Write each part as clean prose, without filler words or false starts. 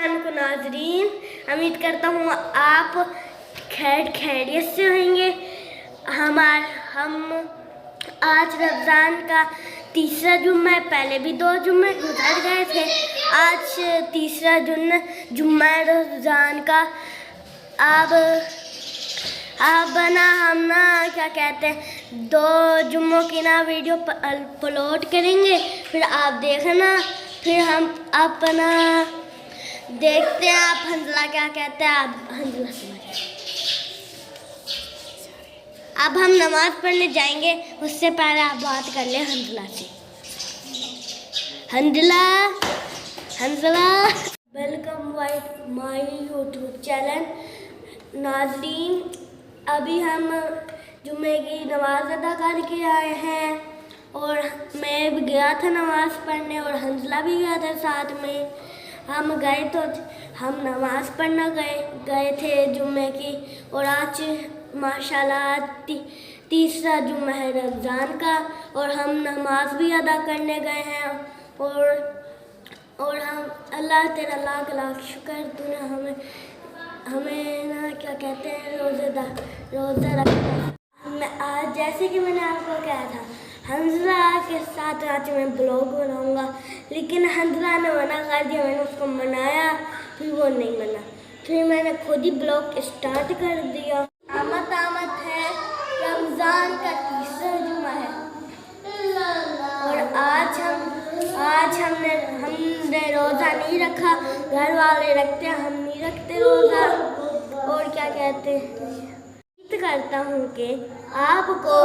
को नाजरीन, उम्मीद करता हूँ आप खैरियत से होंगे। हम आज रमज़ान का तीसरा जुम्मा है। पहले भी 2 जुम्मे गुजर गए थे, आज तीसरा जुम्मा है रमज़ान का। अब हम क्या कहते हैं 2 जुम्मों की वीडियो अपलोड करेंगे, फिर आप देखना, फिर हम अपना देखते हैं आप हंजला क्या कहते हैं। आप हंजला सुनाइए। अब हम नमाज पढ़ने जाएंगे, उससे पहले आप बात कर ले हंजला से। Hanzala welcome my YouTube channel. नाज़रीन, अभी हम जुम्मे की नमाज अदा करके आए हैं और मैं भी गया था नमाज पढ़ने और हंजला भी गया था साथ में। हम गए तो हम नमाज पढ़ना गए थे जुम्मे की, और आज माशाल्लाह तीसरा जुम्मा है रमज़ान का और हम नमाज भी अदा करने गए हैं। और हम अल्लाह तेरा लाख शुक्र, तूने हमें क्या कहते हैं रोज़ा रखा। आज जैसे कि मैंने आपको कहा था हंजला के साथ आज मैं ब्लॉग बनाऊंगा, लेकिन हंजला ने मना कर दिया। मैंने उसको मनाया, फिर वो नहीं मना, फिर मैंने खुद ही ब्लॉग स्टार्ट कर दिया। आमद है, रमज़ान का तीसरा जुम्मा है और आज हमने रोज़ा नहीं रखा। घर वाले रखते हैं, हम नहीं रखते रोज़ा। और क्या कहते हैं, करता हूँ कि आपको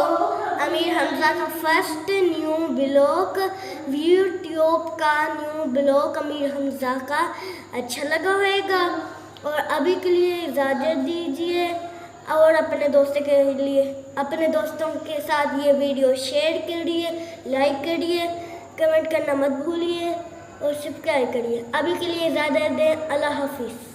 अमीर हमजा का फर्स्ट न्यू ब्लॉग यूट्यूब का न्यू ब्लॉग अमीर हमजा का अच्छा लगा होगा। और अभी के लिए इजाज़त दीजिए और अपने दोस्तों के साथ ये वीडियो शेयर करिए, लाइक करिए, कमेंट करना मत भूलिए और सब्सक्राइब करिए। अभी के लिए इजाज़त दें। अल्लाह हाफिज़।